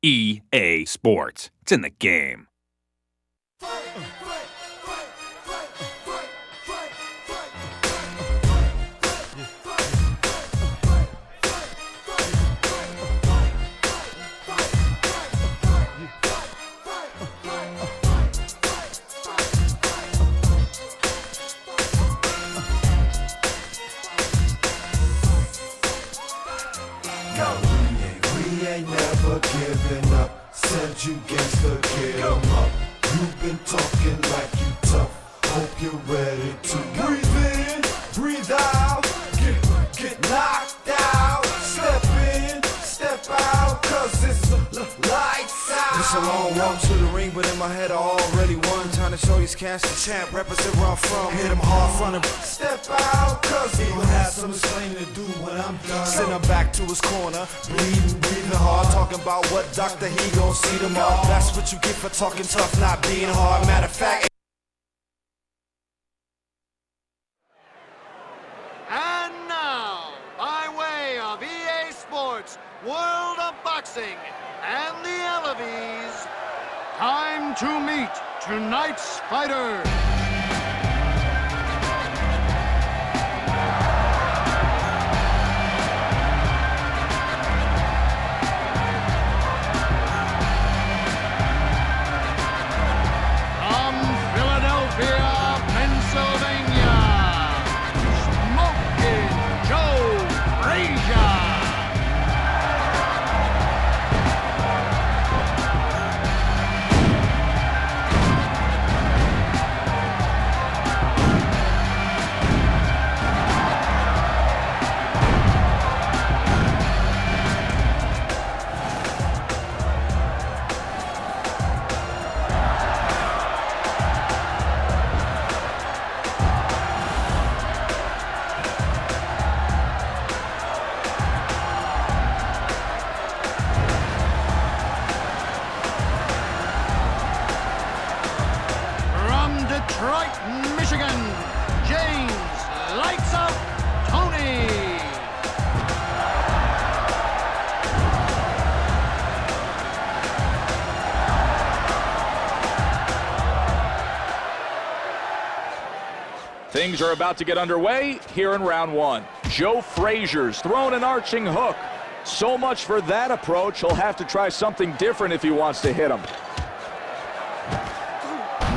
EA Sports. It's in the game. Never giving up, said you gangsta kid. Come up, you've been talking like you tough. Hope you're ready to breathe in, breathe out, get knocked out. Step in, step out, cause it's lights out. It's a long walk to the ring, but in my head I already won. Time to show these cats the champ, represent where I'm from. Hit him hard front of Step out, cause he will have some explaining to do when I'm done. Send him back to his corner, breathing hard. Talking about what doctor he gon' see tomorrow. That's what you get for talking tough, not being hard. Matter of fact. And now, by way of EA Sports, World of Boxing, and the Elevies, time to meet tonight's fighter. From Philadelphia, Pennsylvania, Smokin' Joe Frazier. Detroit, Michigan, James Lights Out Tony. Things are about to get underway here in round one. Joe Frazier's thrown an arching hook. So much for that approach. He'll have to try something different if he wants to hit him.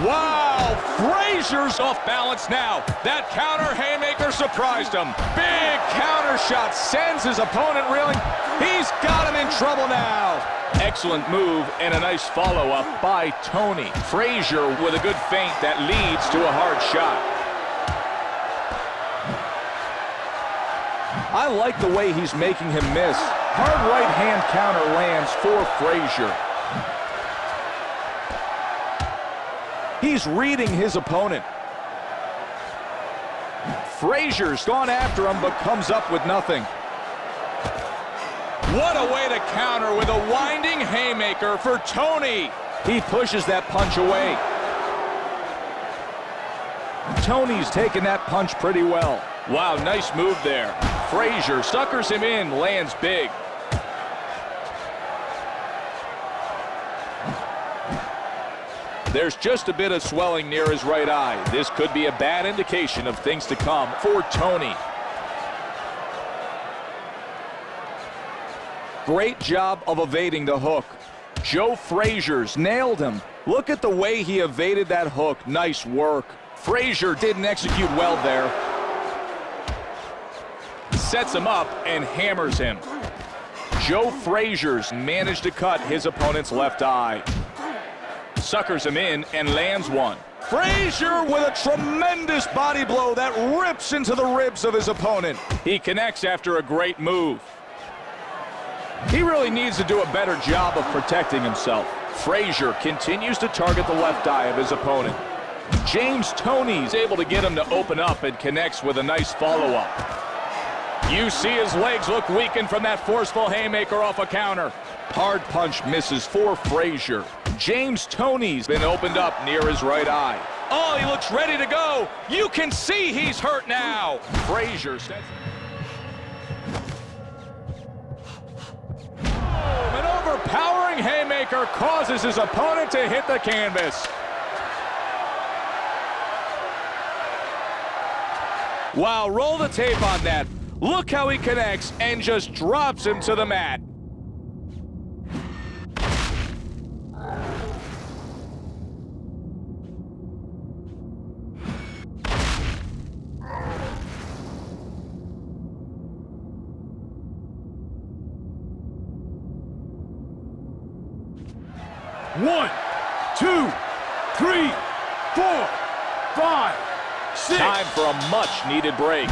Wow, Frazier's off balance now. That counter haymaker surprised him. Big counter shot sends his opponent reeling. He's got him in trouble now. Excellent move and a nice follow-up by Tony. Frazier with a good feint that leads to a hard shot. I like the way he's making him miss. Hard right-hand counter lands for Frazier. He's reading his opponent. Frazier's gone after him, but comes up with nothing. What a way to counter with a winding haymaker for Tony. He pushes that punch away. Tony's taking that punch pretty well. Wow, nice move there. Frazier suckers him in, lands big. There's just a bit of swelling near his right eye. This could be a bad indication of things to come for Tony. Great job of evading the hook. Joe Frazier's nailed him. Look at the way he evaded that hook. Nice work. Frazier didn't execute well there. Sets him up and hammers him. Joe Frazier's managed to cut his opponent's left eye. Suckers him in and lands one. Frazier with a tremendous body blow that rips into the ribs of his opponent. He connects after a great move. He really needs to do a better job of protecting himself. Frazier continues to target the left eye of his opponent. James Tony's able to get him to open up and connects with a nice follow-up. You see his legs look weakened from that forceful haymaker off a counter. Hard punch misses for Frazier. James Tony's been opened up near his right eye. Oh, he looks ready to go. You can see he's hurt now. Frazier sets... An towering haymaker causes his opponent to hit the canvas. Wow, roll the tape on that. Look how he connects and just drops him to the mat. One, two, three, 4, 5, 6. Time for a much-needed break.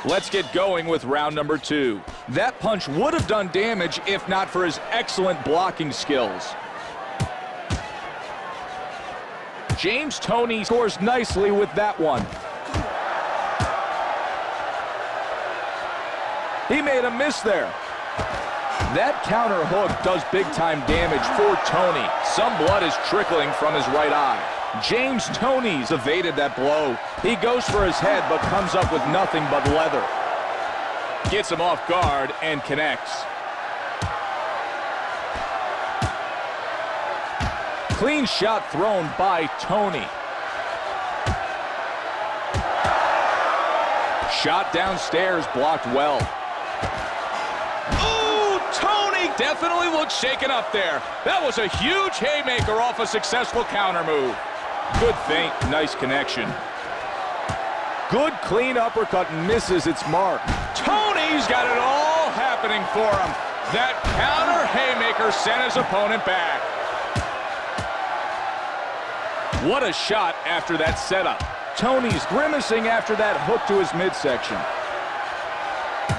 Let's get going with round number 2. That punch would have done damage if not for his excellent blocking skills. James Toney scores nicely with that one. He made a miss there. That counter hook does big-time damage for Toney. Some blood is trickling from his right eye. James Toney's evaded that blow. He goes for his head but comes up with nothing but leather. Gets him off guard and connects. Clean shot thrown by Toney. Shot downstairs blocked well. Ooh, Toney definitely looks shaken up there. That was a huge haymaker off a successful counter move. Good feint, nice connection. Good clean uppercut misses its mark. Toney's got it all happening for him. That counter haymaker sent his opponent back. What a shot after that setup. Toney's grimacing after that hook to his midsection.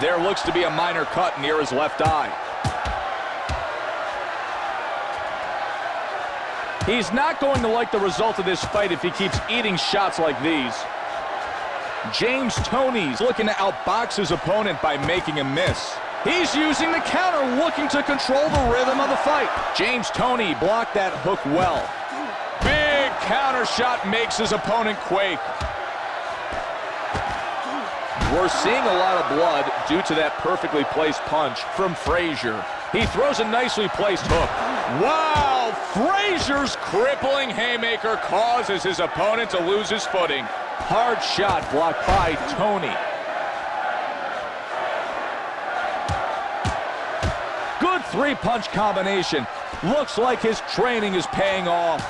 There looks to be a minor cut near his left eye. He's not going to like the result of this fight if he keeps eating shots like these. James Toney's looking to outbox his opponent by making him miss. He's using the counter, looking to control the rhythm of the fight. James Toney blocked that hook well. Big counter shot makes his opponent quake. We're seeing a lot of blood due to that perfectly placed punch from Frazier. He throws a nicely placed hook. Wow! Frazier's crippling haymaker causes his opponent to lose his footing. Hard shot blocked by Toney. Good three-punch combination. Looks like his training is paying off.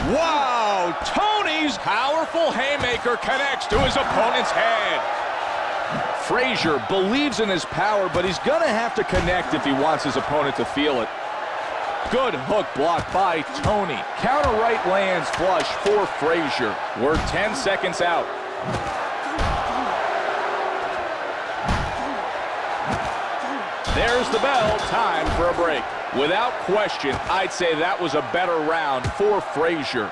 Wow! Toney's powerful haymaker connects to his opponent's head. Frazier believes in his power, but he's gonna have to connect if he wants his opponent to feel it. Good hook blocked by Toney. Counter right lands flush for Frazier. We're 10 seconds out. There's the bell. Time for a break. Without question, I'd say that was a better round for Frazier.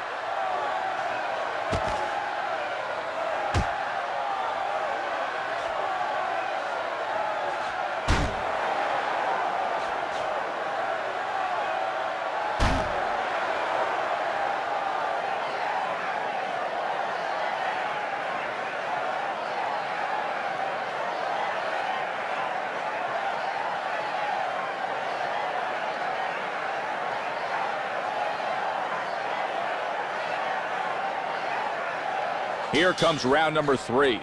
Here comes round number 3.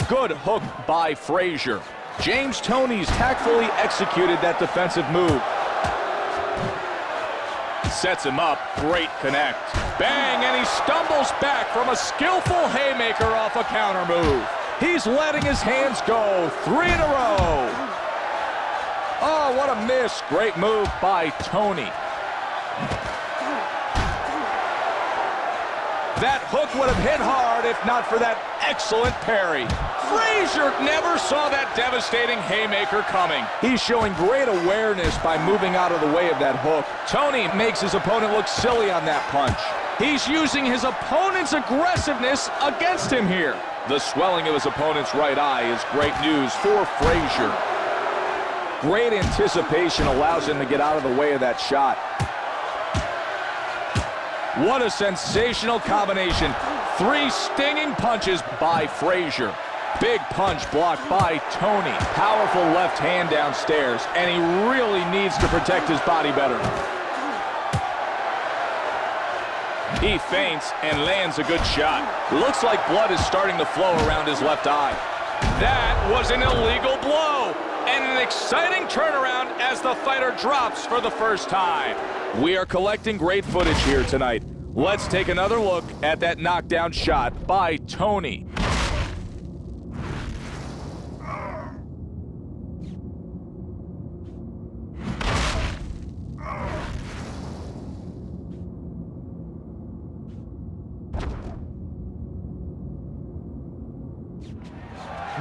Good hook by Frazier. James Toney's tactfully executed that defensive move. Sets him up, great connect. Bang, and he stumbles back from a skillful haymaker off a counter move. He's letting his hands go, 3 in a row. Oh, what a miss. Great move by Toney. That hook would have hit hard if not for that excellent parry. Frazier never saw that devastating haymaker coming. He's showing great awareness by moving out of the way of that hook. Tony makes his opponent look silly on that punch. He's using his opponent's aggressiveness against him here. The swelling of his opponent's right eye is great news for Frazier. Great anticipation allows him to get out of the way of that shot. What a sensational combination. 3 stinging punches by Frazier. Big punch blocked by Tony. Powerful left hand downstairs, and he really needs to protect his body better. He feints and lands a good shot. Looks like blood is starting to flow around his left eye. That was an illegal blow, and an exciting turnaround as the fighter drops for the first time. We are collecting great footage here tonight. Let's take another look at that knockdown shot by Tony.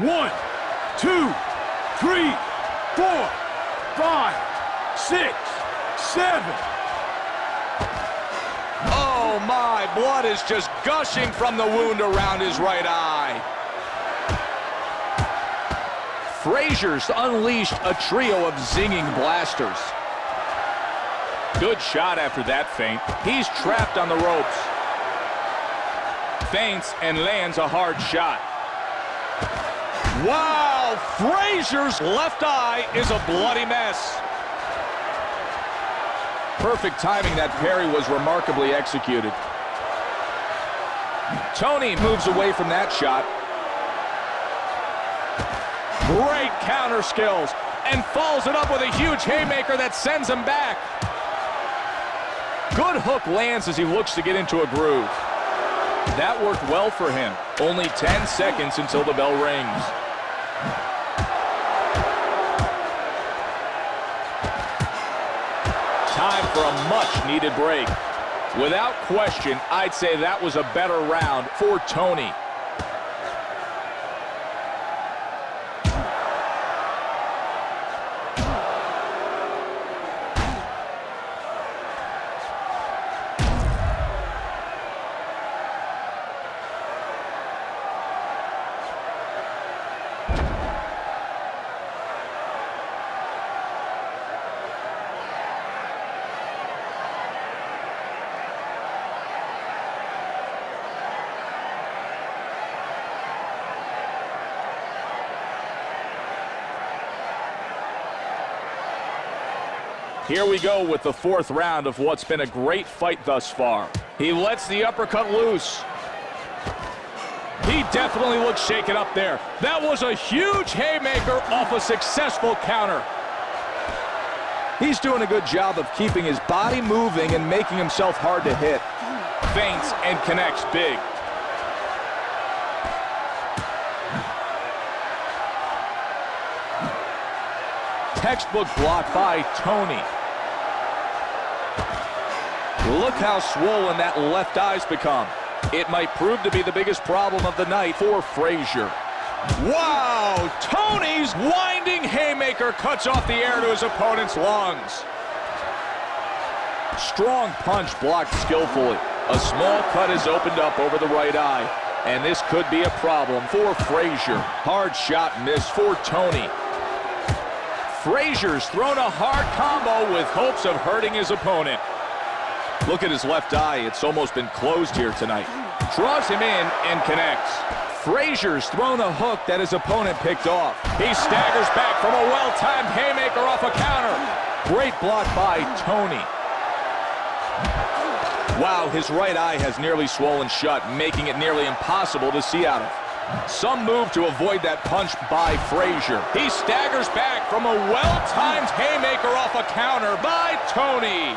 One, 2, 3, 4, 5, 6, 7. Oh my, blood is just gushing from the wound around his right eye. Frazier's unleashed a trio of zinging blasters. Good shot after that feint. He's trapped on the ropes. Feints and lands a hard shot. Wow, Frazier's left eye is a bloody mess. Perfect timing. That parry was remarkably executed. Tony moves away from that shot. Great counter skills, and follows it up with a huge haymaker that sends him back. Good hook lands as he looks to get into a groove. That worked well for him. Only 10 seconds until the bell rings. Time for a much-needed break. Without question, I'd say that was a better round for Tony. Here we go with the 4th round of what's been a great fight thus far. He lets the uppercut loose. He definitely looks shaken up there. That was a huge haymaker off a successful counter. He's doing a good job of keeping his body moving and making himself hard to hit. Feints and connects big. Textbook block by Tony. Look how swollen that left eye's become. It might prove to be the biggest problem of the night for Frazier. Wow! Tony's winding haymaker cuts off the air to his opponent's lungs. Strong punch blocked skillfully. A small cut is opened up over the right eye, and this could be a problem for Frazier. Hard shot miss for Tony. Frazier's thrown a hard combo with hopes of hurting his opponent. Look at his left eye. It's almost been closed here tonight. Draws him in and connects. Frazier's thrown a hook that his opponent picked off. He staggers back from a well-timed haymaker off a counter. Great block by Tony. Wow, his right eye has nearly swollen shut, making it nearly impossible to see out of. Some move to avoid that punch by Frazier. He staggers back from a well-timed haymaker off a counter by Tony.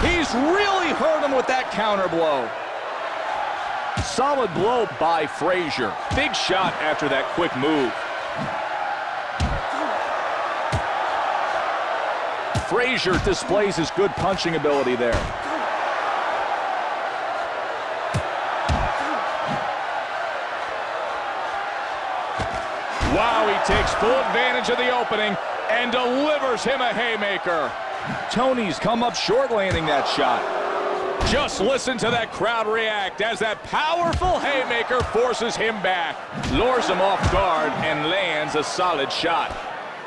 He's really hurt him with that counter blow. Solid blow by Frazier. Big shot after that quick move. Frazier displays his good punching ability there. Wow, he takes full advantage of the opening and delivers him a haymaker. Tony's come up short landing that shot. Just listen to that crowd react as that powerful haymaker forces him back, lures him off guard, and lands a solid shot.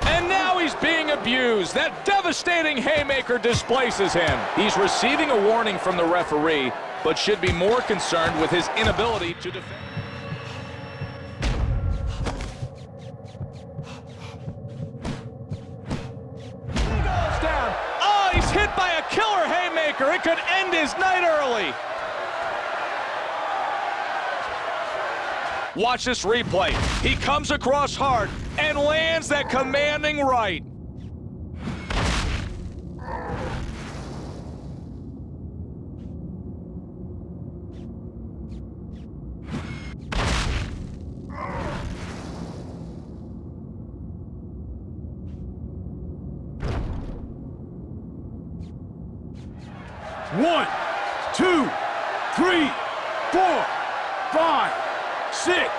And now he's being abused. That devastating haymaker displaces him. He's receiving a warning from the referee, but should be more concerned with his inability to defend. He goes down. Oh, he's hit by a killer haymaker. It could end his night early. Watch this replay. He comes across hard and lands that commanding right. One, two, 3, 4, 5, 6,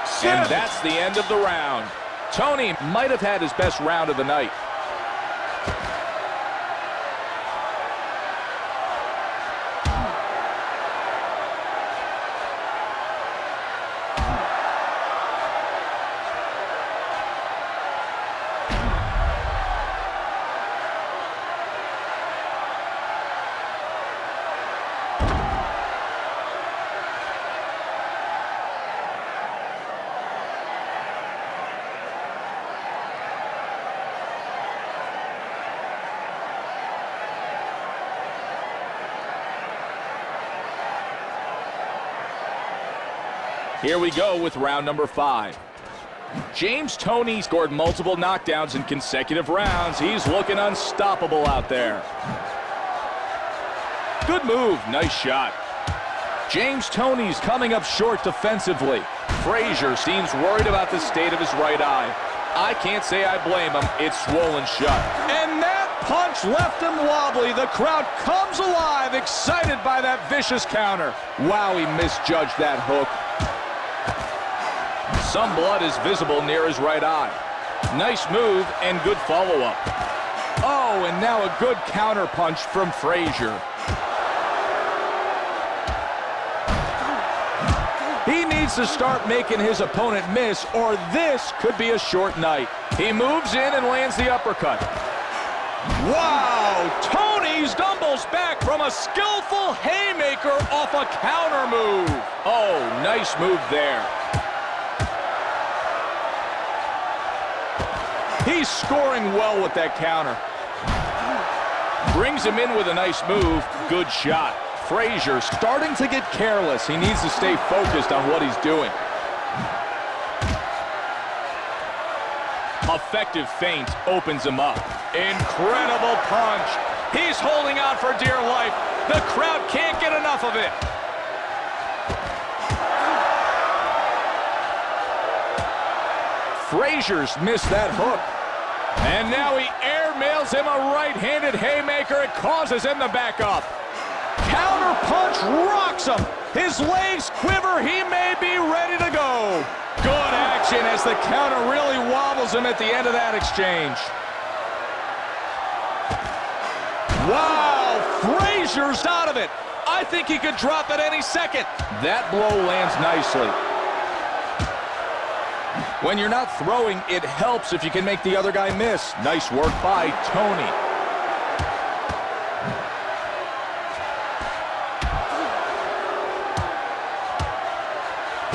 7. And that's the end of the round. Tony might have had his best round of the night. Here we go with round number 5. James Toney scored multiple knockdowns in consecutive rounds. He's looking unstoppable out there. Good move, nice shot. James Toney's coming up short defensively. Frazier seems worried about the state of his right eye. I can't say I blame him, it's swollen shut. And that punch left him wobbly. The crowd comes alive, excited by that vicious counter. Wow, he misjudged that hook. Some blood is visible near his right eye. Nice move and good follow-up. Oh, and now a good counter punch from Frazier. He needs to start making his opponent miss, or this could be a short night. He moves in and lands the uppercut. Wow! Tony stumbles back from a skillful haymaker off a counter move. Oh, nice move there. He's scoring well with that counter. Brings him in with a nice move. Good shot. Frazier starting to get careless. He needs to stay focused on what he's doing. Effective feint opens him up. Incredible punch. He's holding on for dear life. The crowd can't get enough of it. Frazier's missed that hook. And now he airmails him a right-handed haymaker. It causes him to back up. Counter punch rocks him. His legs quiver. He may be ready to go. Good action as the counter really wobbles him at the end of that exchange. Wow, Frazier's out of it. I think he could drop at any second. That blow lands nicely. When you're not throwing, it helps if you can make the other guy miss. Nice work by Tony.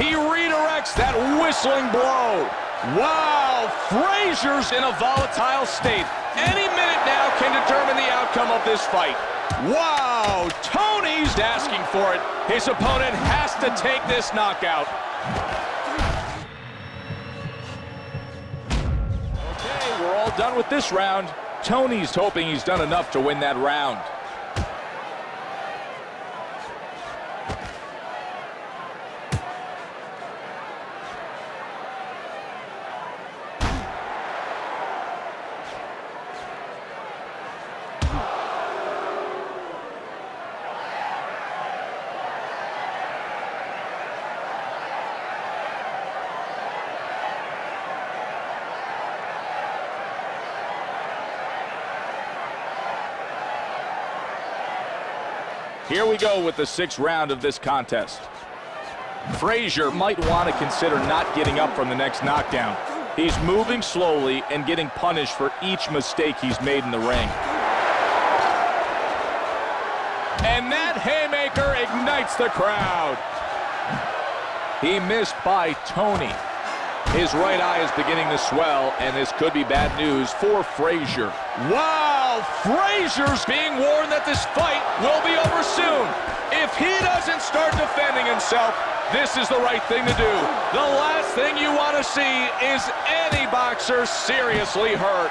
He redirects that whistling blow. Wow, Frazier's in a volatile state. Any minute now can determine the outcome of this fight. Wow, Tony's asking for it. His opponent has to take this knockout. We're all done with this round. Tony's hoping he's done enough to win that round. Here we go with the 6th round of this contest. Frazier might want to consider not getting up from the next knockdown. He's moving slowly and getting punished for each mistake he's made in the ring. And that haymaker ignites the crowd. He missed by Tony. His right eye is beginning to swell, and this could be bad news for Frazier. Wow! Frazier's being warned that this fight will be over soon. If he doesn't start defending himself, this is the right thing to do. The last thing you want to see is any boxer seriously hurt.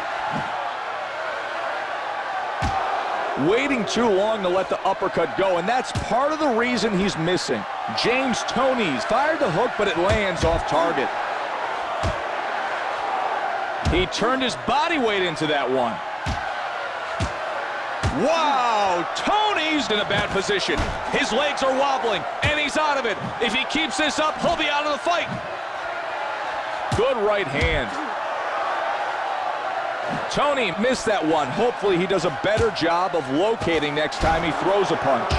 Waiting too long to let the uppercut go, and that's part of the reason he's missing. James Toney's fired the hook, but it lands off target. He turned his body weight into that one. Wow, Tony's in a bad position. His legs are wobbling, and he's out of it. If he keeps this up, he'll be out of the fight. Good right hand. Tony missed that one. Hopefully he does a better job of locating next time he throws a punch.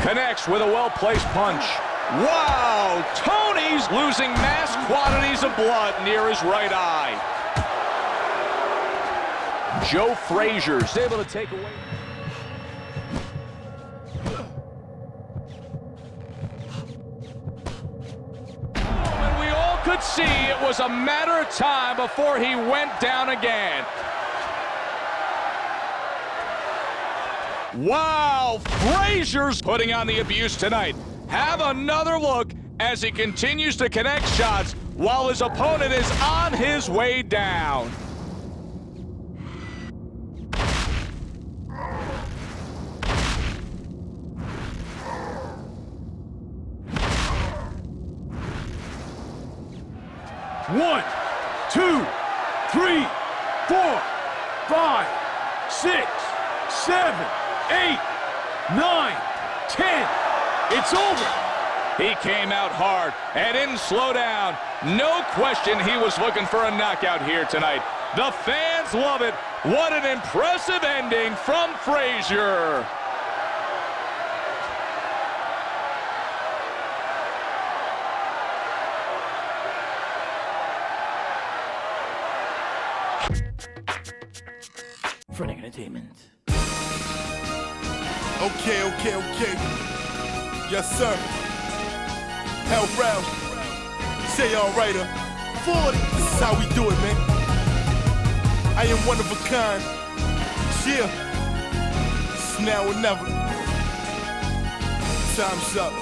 Connects with a well-placed punch. Wow! Tony's losing mass quantities of blood near his right eye. Joe Frazier's able to take away. And we all could see it was a matter of time before he went down again. Wow, Frazier's putting on the abuse tonight. Have another look as he continues to connect shots while his opponent is on his way down. One, two, 3, 4, 5, 6, 7, 8, 9, 10. It's over. He came out hard and didn't slow down. No question he was looking for a knockout here tonight. The fans love it. What an impressive ending from Frazier. Front Entertainment. Okay. Yes, sir. Hell round. Say all right, 40. This is how we do it, man. I am one of a kind. Yeah. It's now or never. Time's up.